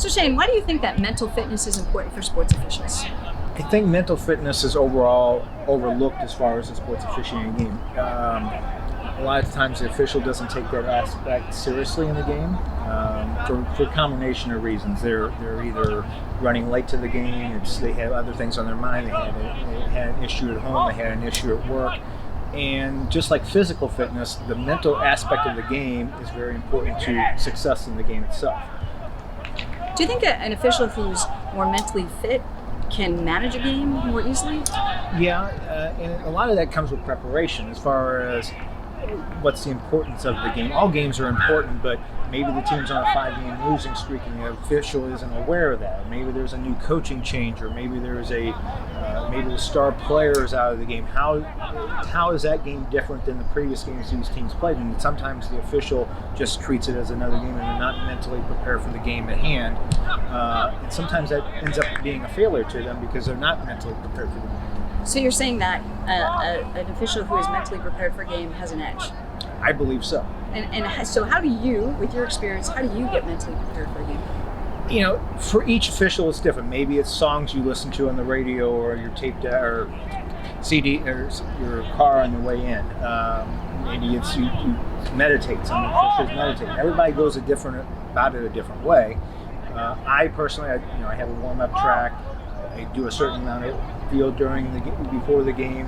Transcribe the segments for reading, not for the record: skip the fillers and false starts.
So Shane, why do you think that mental fitness is important for sports officials? I think mental fitness is overall overlooked as far as the sports officiating game. A lot of times the official doesn't take that aspect seriously in the game for a combination of reasons. They're either running late to the game, they have other things on their mind, they had an issue at home, they had an issue at work. And just like physical fitness, the mental aspect of the game is very important to success in the game itself. Do you think an official who's more mentally fit can manage a game more easily? Yeah, and a lot of that comes with preparation as far as what's the importance of the game. All games are important, but maybe the team's on a 5-game losing streak and the official isn't aware of that. Maybe there's a new coaching change, or maybe there's maybe the star player is out of the game. How is that game different than the previous games these teams played? And sometimes the official just treats it as another game and they're not mentally prepared for the game at hand. And sometimes that ends up being a failure to them because they're not mentally prepared for the game. So you're saying that an official who is mentally prepared for a game has an edge? I believe so. And so how do you, with your experience, how do you get mentally prepared for a game? You know, for each official it's different. Maybe it's songs you listen to on the radio or your tape or CD or your car on the way in. Maybe it's you meditate. Some officials meditate. Everybody goes about it a different way. I personally, I have a warm-up track. I do a certain amount of field before the game.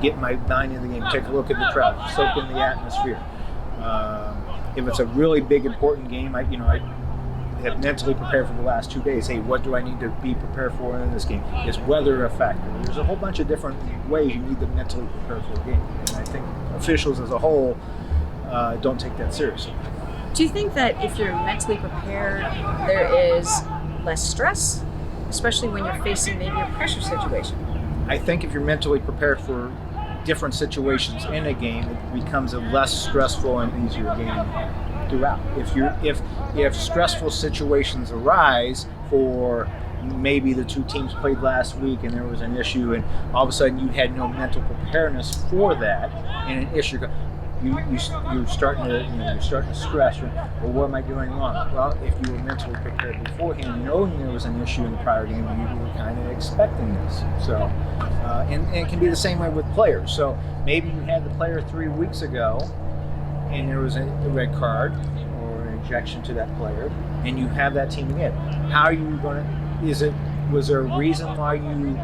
Get my mind in the game. Take a look at the crowd. Soak in the atmosphere. If it's a really big, important game, I have mentally prepared for the last 2 days. Hey, what do I need to be prepared for in this game? Is weather a factor? There's a whole bunch of different ways you need to mentally prepare for a game. And I think officials as a whole don't take that seriously. Do you think that if you're mentally prepared, there is less stress, especially when you're facing maybe a pressure situation? I think if you're mentally prepared for different situations in a game, it becomes a less stressful and easier game throughout. If stressful situations arise for maybe the two teams played last week and there was an issue and all of a sudden you had no mental preparedness for that and an issue, you're starting to stress. Well, what am I doing wrong? Well, if you were mentally prepared beforehand, knowing there was an issue in the prior game, you were kind of expecting this. So, and it can be the same way with players. So maybe you had the player 3 weeks ago, and there was a red card or an ejection to that player, and you have that team again. How are you going to? Was there a reason why you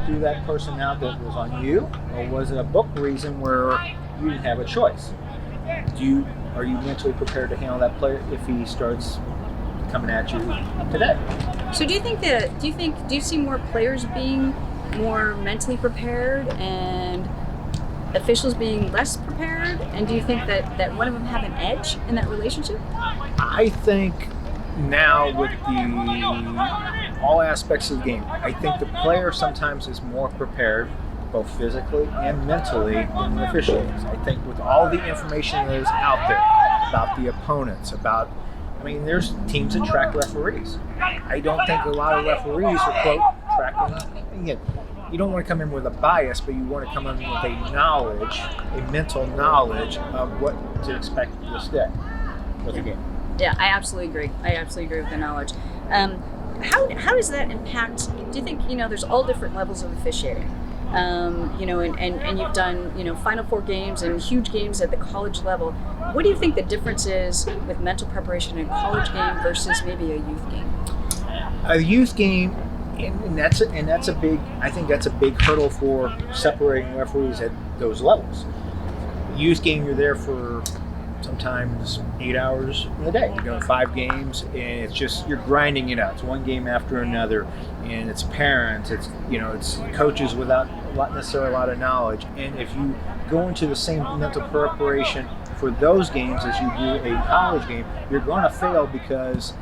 threw that person out that was on you, or was it a book reason where you didn't have a choice? Are you mentally prepared to handle that player if he starts coming at you today? So do you see more players being more mentally prepared and officials being less prepared? And do you think that one of them have an edge in that relationship? I think now with all aspects of the game, I think the player sometimes is more prepared both physically and mentally than the official is. I think with all the information that is out there about the opponents, there's teams that track referees. I don't think a lot of referees are, quote, tracking. Again, you don't want to come in with a bias, but you want to come in with a mental knowledge of what to expect this day with the game. Yeah, I absolutely agree. With the knowledge. How does that impact? Do you think there's all different levels of officiating? And you've done Final Four games and huge games at the college level. What do you think the difference is with mental preparation in a college game versus maybe a youth game? A youth game, and that's a big. I think that's a big hurdle for separating referees at those levels. Youth game, you're there for sometimes 8 hours in the day. You're doing 5 games, and it's just you're grinding it out. It's one game after another, and it's parents, it's coaches without necessarily a lot of knowledge. And if you go into the same mental preparation for those games as you do a college game, you're going to fail because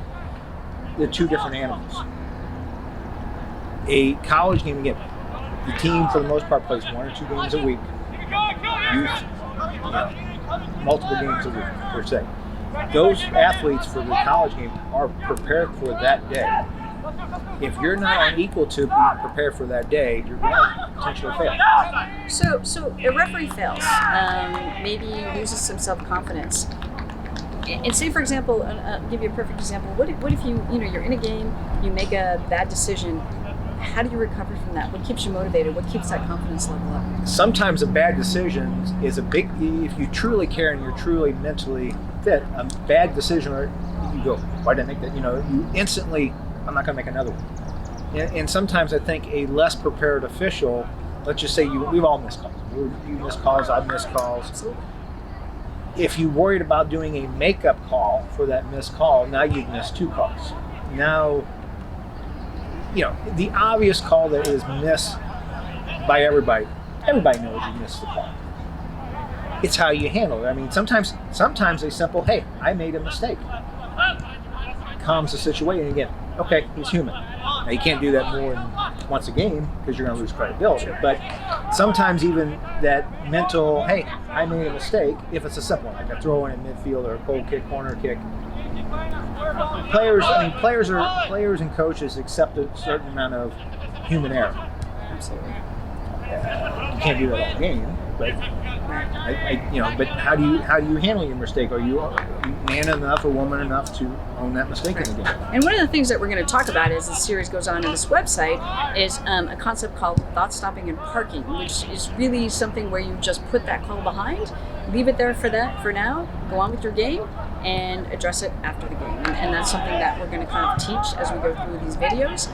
they're two different animals. A college game, again, the team for the most part plays 1 or 2 games a week. Youth, multiple games a week per se. Those athletes for the college game are prepared for that day. If you're not on equal to being prepared for that day, you're going to potentially fail. So a referee fails. Maybe he loses some self-confidence. And say, for example, I'll give you a perfect example. What if you're in a game, you make a bad decision? How do you recover from that? What keeps you motivated? What keeps that confidence level up? Sometimes a bad decision is a big, if you truly care and you're truly mentally fit, a bad decision, or you go, why did I make that? You instantly, I'm not going to make another one. And sometimes I think a less prepared official, let's just say we've all missed calls. You miss calls, I've missed calls. Absolutely. If you worried about doing a makeup call for that missed call, now you've missed 2 calls. Now, the obvious call that is missed by everybody knows you missed the call. It's how you handle it. I mean, sometimes a simple, hey, I made a mistake, calms the situation. Again, okay, he's human. Now, you can't do that more than once a game because you're going to lose credibility. But sometimes even that mental, hey, I made a mistake, if it's a simple one, like a throw in midfield or a goal kick, corner kick. Players and coaches accept a certain amount of human error. Absolutely. You can't do that all game, but but how do you handle your mistake? Are you man enough or woman enough to own that mistake in the game? And one of the things that we're going to talk about as the series goes on in this website is a concept called thought stopping and parking, which is really something where you just put that call behind, leave it there for now, go on with your game, and address it after the game. And that's something that we're going to kind of teach as we go through these videos.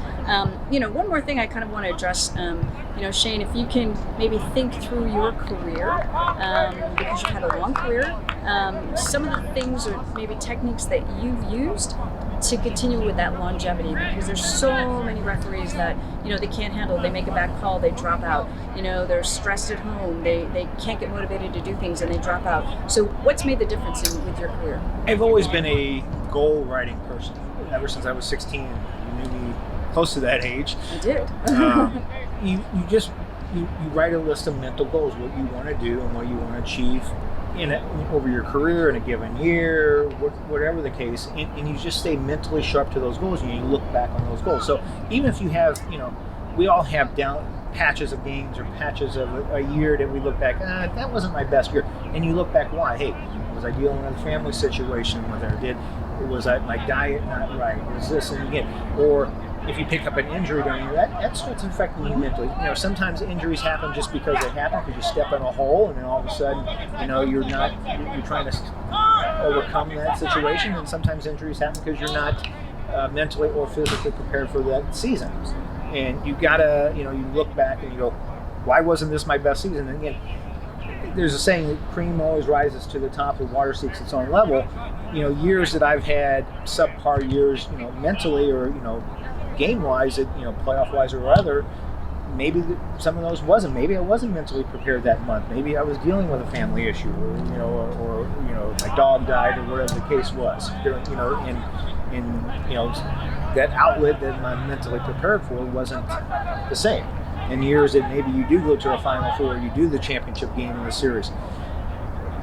One more thing I kind of want to address, Shane, if you can maybe think through your career, because you've had a long career, some of the things or maybe techniques that you've used to continue with that longevity, because there's so many referees that they can't handle. They make a bad call, they drop out. They're stressed at home, they can't get motivated to do things, and they drop out. So what's made the difference with your career? I've always been a goal writing person ever since I was 16. You knew me close to that age. I did. You write a list of mental goals, what you want to do and what you want to achieve over your career in a given year, whatever the case, and you just stay mentally sharp to those goals, and you look back on those goals. So even if you have, we all have down patches of games or patches of a year that we look back, that wasn't my best year, and you look back, why? Hey, was I dealing with a family situation was my diet not right? Was this, and again, or if you pick up an injury during that starts affecting you mentally. Sometimes injuries happen just because they happen, because you step in a hole and then all of a sudden, you're trying to overcome that situation, and sometimes injuries happen because you're not mentally or physically prepared for that season. And you gotta, you look back and you go, why wasn't this my best season? And again, there's a saying that cream always rises to the top, the water seeks its own level. Years that I've had subpar years, mentally or, game-wise, playoff-wise or other, maybe some of those wasn't. Maybe I wasn't mentally prepared that month. Maybe I was dealing with a family issue, or my dog died, or whatever the case was. That outlet that I'm mentally prepared for wasn't the same. In years that maybe you do go to a Final Four, you do the championship game in the series,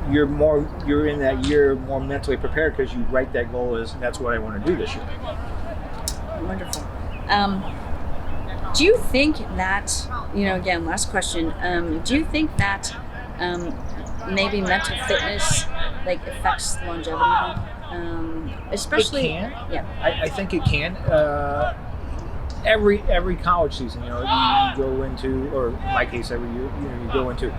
you're in that year more mentally prepared because you write that goal as that's what I want to do this year. Wonderful. Do you think that, again, last question, do you think that maybe mental fitness affects longevity? Especially, it can. Yeah. I think it can. Every college season, you go into, or in my case, every year, you go into,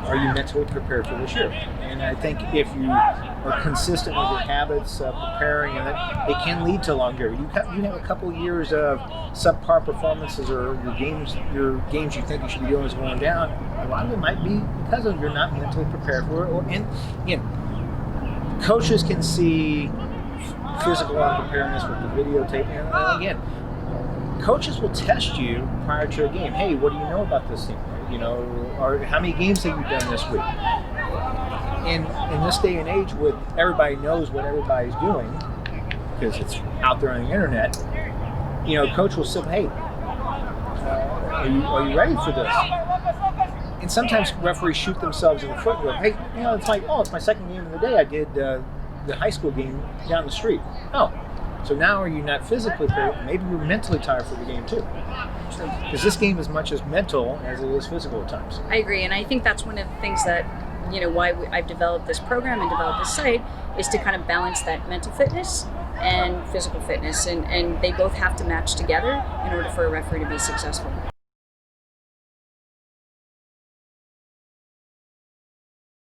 are you mentally prepared for this year? And I think if you are consistent with your habits, preparing, and it can lead to longevity. You have a couple years of subpar performances, or your games you think you should be doing is going down. A lot of it might be because of you're not mentally prepared for it. And again, coaches can see physical unpreparedness with the videotape, and again, coaches will test you prior to a game. Hey, what do you know about this team? Or how many games have you done this week? And in this day and age, with everybody knows what everybody's doing because it's out there on the internet, coach will say, "Hey, are you ready for this?" And sometimes referees shoot themselves in the foot with, "Hey, it's like, it's my second game of the day. I did the high school game down the street." Oh, so now are you not physically prepared? Maybe you're mentally tired for the game too. Because this game is much as mental as it is physical at times. I agree, and I think that's one of the things that why I've developed this program and developed this site is to kind of balance that mental fitness and physical fitness, and they both have to match together in order for a referee to be successful.